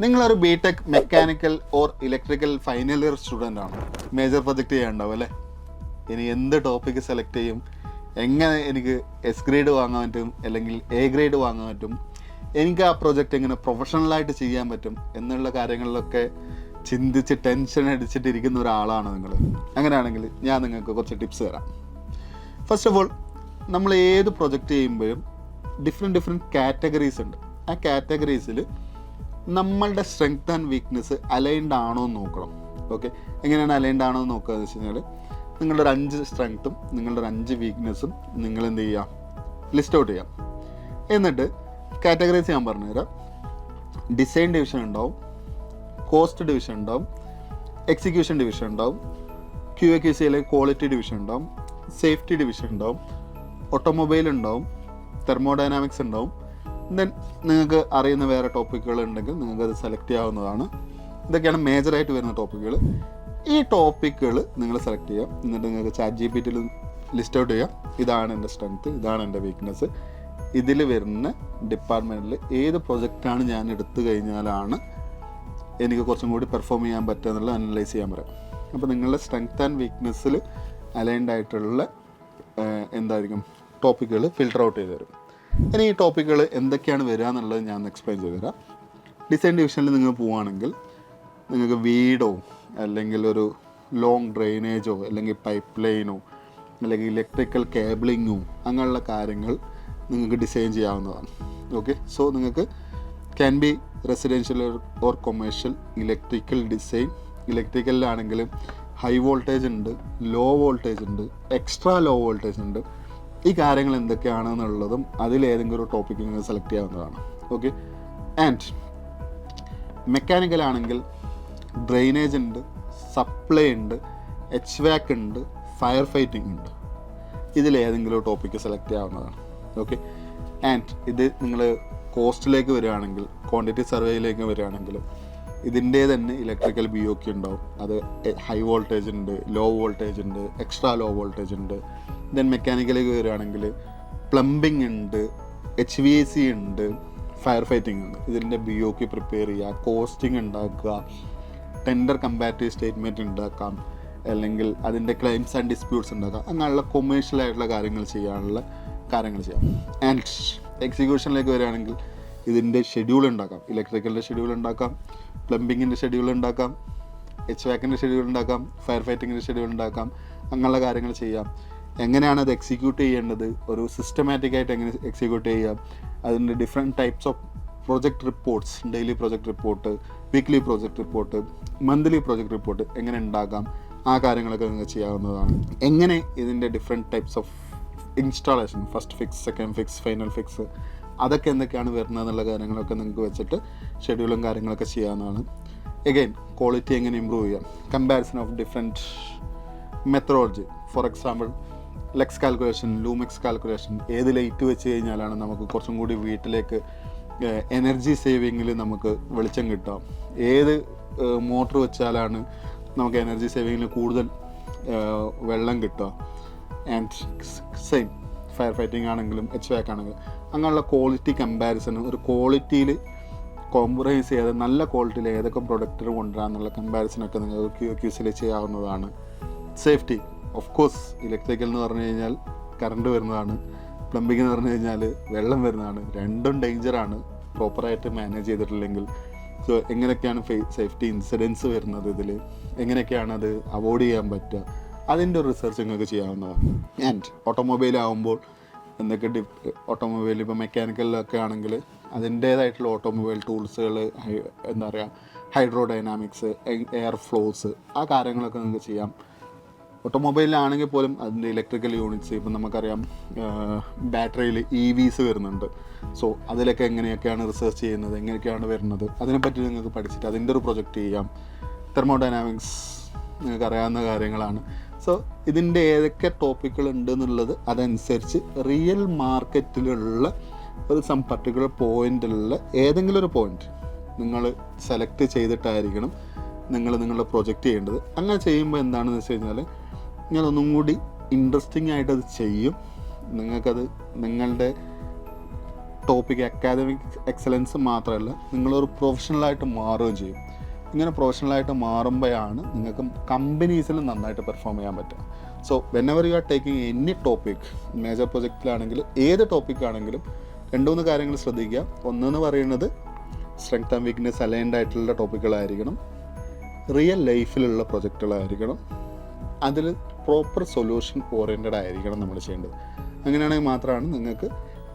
നിങ്ങളൊരു BTech mechanical or electrical final year student ആണ്. Major project ചെയ്യാനുണ്ടാവും അല്ലേ? ഇനി എന്ത് ടോപ്പിക്ക് സെലക്ട് ചെയ്യും, എങ്ങനെ എനിക്ക് എസ് ഗ്രേഡ് വാങ്ങാൻ പറ്റും അല്ലെങ്കിൽ എ ഗ്രേഡ് വാങ്ങാൻ പറ്റും, എനിക്ക് ആ പ്രൊജക്റ്റ് എങ്ങനെ പ്രൊഫഷണലായിട്ട് ചെയ്യാൻ പറ്റും എന്നുള്ള കാര്യങ്ങളിലൊക്കെ ചിന്തിച്ച് ടെൻഷൻ അടിച്ചിട്ടിരിക്കുന്ന ഒരാളാണ് നിങ്ങൾ. അങ്ങനെയാണെങ്കിൽ ഞാൻ നിങ്ങൾക്ക് കുറച്ച് ടിപ്സ് തരാം. ഫസ്റ്റ് ഓഫ് ഓൾ, നമ്മൾ ഏത് പ്രൊജക്റ്റ് ചെയ്യുമ്പോഴും ഡിഫറെൻറ്റ് കാറ്റഗറീസ് ഉണ്ട്. ആ കാറ്റഗറീസിൽ നമ്മളുടെ സ്ട്രെങ്ത് ആൻഡ് വീക്ക്നെസ് അലൈൻഡ് ആണോ എന്ന് നോക്കണം. ഓക്കെ, എങ്ങനെയാണ് അലൈൻഡ് ആണോ എന്ന് നോക്കുക എന്ന് വെച്ച് കഴിഞ്ഞാൽ നിങ്ങളുടെ ഒരു 5 സ്ട്രെങ്ത്തും നിങ്ങളുടെ ഒരു 5 വീക്ക്നെസ്സും നിങ്ങൾ എന്ത് ചെയ്യാം, ലിസ്റ്റ് ഔട്ട് ചെയ്യാം. എന്നിട്ട് കാറ്റഗറീസ് ഞാൻ പറഞ്ഞുതരാം. ഡിസൈൻ ഡിവിഷൻ ഉണ്ടാവും, കോസ്റ്റ് ഡിവിഷൻ ഉണ്ടാവും, എക്സിക്യൂഷൻ ഡിവിഷൻ ഉണ്ടാവും, QA/QC ക്വാളിറ്റി ഡിവിഷൻ ഉണ്ടാവും, സേഫ്റ്റി ഡിവിഷൻ ഉണ്ടാവും, ഓട്ടോമൊബൈൽ ഉണ്ടാവും, തെർമോഡൈനാമിക്സ് ഉണ്ടാവും. ദെൻ നിങ്ങൾക്ക് അറിയുന്ന വേറെ ടോപ്പിക്കുകൾ ഉണ്ടെങ്കിൽ നിങ്ങൾക്കത് സെലക്ട് ചെയ്യാവുന്നതാണ്. ഇതൊക്കെയാണ് മേജറായിട്ട് വരുന്ന ടോപ്പിക്കുകൾ. ഈ ടോപ്പിക്കുകൾ നിങ്ങൾ സെലക്ട് ചെയ്യാം. എന്നിട്ട് നിങ്ങൾക്ക് ChatGPT ലിസ്റ്റ് ഔട്ട് ചെയ്യാം. ഇതാണ് എൻ്റെ സ്ട്രെങ്ത്ത്, ഇതാണ് എൻ്റെ വീക്ക്നെസ്, ഇതിൽ വരുന്ന ഡിപ്പാർട്ട്മെൻറ്റിൽ ഏത് പ്രൊജക്റ്റാണ് ഞാൻ എടുത്തു കഴിഞ്ഞാലാണ് എനിക്ക് കുറച്ചും കൂടി പെർഫോം ചെയ്യാൻ പറ്റുക എന്നുള്ളത് അനലൈസ് ചെയ്യാൻ പറയാം. അപ്പോൾ നിങ്ങളുടെ സ്ട്രെങ്ത് ആൻഡ് വീക്ക്നെസ്സിൽ അലൈൻഡ് ആയിട്ടുള്ള എന്തായിരിക്കും ടോപ്പിക്കുകൾ ഫിൽട്ടർ ഔട്ട് ചെയ്ത് തരും. ഇനി ഈ ടോപ്പിക്കുകൾ എന്തൊക്കെയാണ് വരിക എന്നുള്ളത് ഞാൻ എക്സ്പ്ലെയിൻ ചെയ്ത് തരാം. ഡിസൈൻ ഡിവിഷനിൽ നിങ്ങൾ പോവുകയാണെങ്കിൽ നിങ്ങൾക്ക് വീടോ അല്ലെങ്കിൽ ഒരു ലോങ് ഡ്രെയിനേജോ അല്ലെങ്കിൽ പൈപ്പ് ലൈനോ അല്ലെങ്കിൽ ഇലക്ട്രിക്കൽ കേബിളിങ്ങോ അങ്ങനെയുള്ള കാര്യങ്ങൾ നിങ്ങൾക്ക് ഡിസൈൻ ചെയ്യാവുന്നതാണ്. ഓക്കെ, സോ നിങ്ങൾക്ക് can be residential or commercial electrical design. ഇലക്ട്രിക്കലിലാണെങ്കിൽ ഹൈ വോൾട്ടേജ് ഉണ്ട്, ലോ വോൾട്ടേജ് ഉണ്ട്, എക്സ്ട്രാ ലോ വോൾട്ടേജ് ഉണ്ട്. ഈ കാര്യങ്ങൾ എന്തൊക്കെയാണെന്നുള്ളതും അതിലേതെങ്കിലും ഒരു ടോപ്പിക്ക് നിങ്ങൾ സെലക്ട് ചെയ്യാവുന്നതാണ്. ഓക്കെ, ആൻഡ് മെക്കാനിക്കലാണെങ്കിൽ ഡ്രെയിനേജ് ഉണ്ട്, സപ്ലൈ ഉണ്ട്, HVAC ഉണ്ട്, ഫയർ ഫൈറ്റിംഗ് ഉണ്ട്. ഇതിലേതെങ്കിലും ഒരു ടോപ്പിക്ക് സെലക്ട് ചെയ്യാവുന്നതാണ്. ഓക്കെ, ആൻഡ് ഇത് നിങ്ങൾ കോസ്റ്റിലേക്ക് വരികയാണെങ്കിൽ, ക്വാണ്ടിറ്റി സർവേയിലേക്ക് വരികയാണെങ്കിൽ ഇതിൻ്റെ തന്നെ ഇലക്ട്രിക്കൽ BOQ ഉണ്ടാവും. അത് ഹൈ വോൾട്ടേജ് ഉണ്ട്, ലോ വോൾട്ടേജ് ഉണ്ട്, എക്സ്ട്രാ ലോ വോൾട്ടേജ് ഉണ്ട്. ദെൻ മെക്കാനിക്കലേക്ക് വരികയാണെങ്കിൽ പ്ലംബിംഗ് ഉണ്ട്, HVAC ഉണ്ട്, ഫയർ ഫൈറ്റിംഗ് ഉണ്ട്. ഇതിൻ്റെ BOQ പ്രിപ്പയർ ചെയ്യുക, കോസ്റ്റിംഗ് ഉണ്ടാക്കുക, ടെൻഡർ കമ്പാരിറ്റീവ് സ്റ്റേറ്റ്മെൻറ്റ് ഉണ്ടാക്കാം, അല്ലെങ്കിൽ അതിൻ്റെ ക്ലെയിംസ് ആൻഡ് ഡിസ്പ്യൂട്ട്സ് ഉണ്ടാക്കാം. അങ്ങനെയുള്ള കൊമേഴ്ഷ്യൽ ആയിട്ടുള്ള കാര്യങ്ങൾ ചെയ്യാം. ആൻഡ് എക്സിക്യൂഷനിലേക്ക് വരികയാണെങ്കിൽ ഇതിൻ്റെ ഷെഡ്യൂൾ ഉണ്ടാക്കാം. ഇലക്ട്രിക്കലിൻ്റെ ഷെഡ്യൂൾ ഉണ്ടാക്കാം, പ്ലംബിങ്ങിൻ്റെ ഷെഡ്യൂൾ ഉണ്ടാക്കാം, HVACൻ്റെ ഷെഡ്യൂൾ ഉണ്ടാക്കാം, ഫയർ ഫൈറ്റിങ്ങിൻ്റെ ഷെഡ്യൂൾ ഉണ്ടാക്കാം. അങ്ങനെയുള്ള കാര്യങ്ങൾ ചെയ്യാം. എങ്ങനെയാണ് അത് എക്സിക്യൂട്ട് ചെയ്യേണ്ടത്, ഒരു സിസ്റ്റമാറ്റിക്കായിട്ട് എങ്ങനെ എക്സിക്യൂട്ട് ചെയ്യാം, അതിൻ്റെ different types of project reports, daily project report, weekly project report, monthly project report എങ്ങനെ ഉണ്ടാക്കാം, ആ കാര്യങ്ങളൊക്കെ നിങ്ങൾക്ക് ചെയ്യാവുന്നതാണ്. എങ്ങനെ ഇതിൻ്റെ different types of installation, first fix, second fix, final fix, അതൊക്കെ എന്തൊക്കെയാണ് വരുന്നത് എന്നുള്ള കാര്യങ്ങളൊക്കെ നിങ്ങൾക്ക് വെച്ചിട്ട് ഷെഡ്യൂളും കാര്യങ്ങളൊക്കെ ചെയ്യാവുന്നതാണ്. എഗെയിൻ ക്വാളിറ്റി എങ്ങനെ ഇമ്പ്രൂവ് ചെയ്യാം, comparison of different methodology. For example lux calculation, lumens calculation, ഏത് ലൈറ്റ് വെച്ച് കഴിഞ്ഞാലാണ് നമുക്ക് കുറച്ചും കൂടി വീട്ടിലേക്ക് എനർജി സേവിങ്ങിൽ നമുക്ക് വെളിച്ചം കിട്ടുക, ഏത് മോട്ടർ വെച്ചാലാണ് നമുക്ക് എനർജി സേവിങ്ങിൽ കൂടുതൽ വെള്ളം കിട്ടുക. ആൻഡ് സെയിം ഫയർ ഫൈറ്റിംഗ് ആണെങ്കിലും HVAC ആണെങ്കിലും അങ്ങനെയുള്ള ക്വാളിറ്റി കമ്പാരിസൺ, ഒരു ക്വാളിറ്റിയിൽ കോംപ്രമൈസ് ചെയ്യാതെ നല്ല ക്വാളിറ്റിയിൽ ഏതൊക്കെ പ്രൊഡക്റ്റ് കൊണ്ടുവരാമെന്നുള്ള കമ്പാരിസണൊക്കെ നിങ്ങൾക്ക് QA/QCയിൽ ചെയ്യാവുന്നതാണ്. സേഫ്റ്റി, ഓഫ് കോഴ്സ് ഇലക്ട്രിക്കൽ എന്ന് പറഞ്ഞു കഴിഞ്ഞാൽ കറണ്ട് വരുന്നതാണ്, പ്ലംബിംഗ് എന്ന് പറഞ്ഞു കഴിഞ്ഞാൽ വെള്ളം വരുന്നതാണ്. രണ്ടും ഡേഞ്ചറാണ് പ്രോപ്പറായിട്ട് മാനേജ് ചെയ്തിട്ടില്ലെങ്കിൽ. സോ എങ്ങനെയൊക്കെയാണ് സേഫ്റ്റി ഇൻസിഡൻസ് വരുന്നത്, ഇതിൽ എങ്ങനെയൊക്കെയാണ് അത് അവോയ്ഡ് ചെയ്യാൻ പറ്റുക, അതിൻ്റെ ഒരു റിസർച്ച് നിങ്ങൾക്ക് ചെയ്യാവുന്നതാണ്. ആൻഡ് ഓട്ടോമൊബൈൽ ആകുമ്പോൾ എന്തൊക്കെ ഓട്ടോമൊബൈൽ ഇപ്പോൾ മെക്കാനിക്കലിലൊക്കെ ആണെങ്കിൽ അതിൻ്റേതായിട്ടുള്ള ഓട്ടോമൊബൈൽ ടൂൾസുകൾ, എന്താ പറയുക, ഹൈഡ്രോ ഡൈനാമിക്സ്, എയർ ഫ്ലോസ്, ആ കാര്യങ്ങളൊക്കെ നിങ്ങൾക്ക് ചെയ്യാം. ഓട്ടോമൊബൈലിലാണെങ്കിൽ പോലും അതിൻ്റെ ഇലക്ട്രിക്കൽ യൂണിറ്റ്സ്, ഇപ്പം നമുക്കറിയാം ബാറ്ററിയിൽ EVs വരുന്നുണ്ട്. സോ അതിലൊക്കെ എങ്ങനെയൊക്കെയാണ് റിസർച്ച് ചെയ്യുന്നത്, എങ്ങനെയൊക്കെയാണ് വരുന്നത്, അതിനെപ്പറ്റി നിങ്ങൾക്ക് പഠിച്ചിട്ട് അതിൻ്റെ ഒരു പ്രൊജക്റ്റ് ചെയ്യാം. തെർമോഡൈനാമിക്സ് നിങ്ങൾക്ക് അറിയാവുന്ന കാര്യങ്ങളാണ്. സോ ഇതിൻ്റെ ഏതൊക്കെ ടോപ്പിക്കുകൾ ഉണ്ട് എന്നുള്ളത് അതനുസരിച്ച് റിയൽ മാർക്കറ്റിലുള്ള ഒരു പർട്ടിക്കുലർ പോയിന്റിലുള്ള ഏതെങ്കിലും ഒരു പോയിന്റ് നിങ്ങൾ സെലക്ട് ചെയ്തിട്ടായിരിക്കണം നിങ്ങളുടെ പ്രൊജക്റ്റ് ചെയ്യേണ്ടത്. അങ്ങനെ ചെയ്യുമ്പോൾ എന്താണെന്ന് വെച്ച് കഴിഞ്ഞാൽ നിങ്ങളൊന്നും കൂടി ഇൻട്രസ്റ്റിംഗ് ആയിട്ടത് ചെയ്യും. നിങ്ങൾക്കത് നിങ്ങളുടെ ടോപ്പിക് അക്കാദമിക് എക്സലൻസ് മാത്രമല്ല, നിങ്ങളൊരു പ്രൊഫഷണലായിട്ട് മാറുകയും ചെയ്യും. ഇങ്ങനെ പ്രൊഫഷണലായിട്ട് മാറുമ്പോഴാണ് നിങ്ങൾക്ക് കമ്പനീസിൽ നന്നായിട്ട് പെർഫോം ചെയ്യാൻ പറ്റുക. So whenever you are taking any topic, major പ്രൊജക്റ്റിലാണെങ്കിലും ഏത് ടോപ്പിക്കാണെങ്കിലും 2-3 കാര്യങ്ങൾ ശ്രദ്ധിക്കുക. ഒന്നെന്ന് പറയുന്നത് സ്ട്രെങ്ത് ആൻഡ് വീക്ക്നെസ് അലൈൻഡ് ആയിട്ടുള്ള ടോപ്പിക്കുകളായിരിക്കണം, റിയൽ ലൈഫിലുള്ള പ്രൊജക്റ്റുകളായിരിക്കണം, അതിൽ പ്രോപ്പർ സൊല്യൂഷൻ ഓറിയൻറ്റഡ് ആയിരിക്കണം നമ്മൾ ചെയ്യേണ്ടത്. അങ്ങനെയാണെങ്കിൽ മാത്രമാണ് നിങ്ങൾക്ക്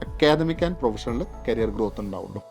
academic and professional career growth ഉണ്ടാവുള്ളൂ.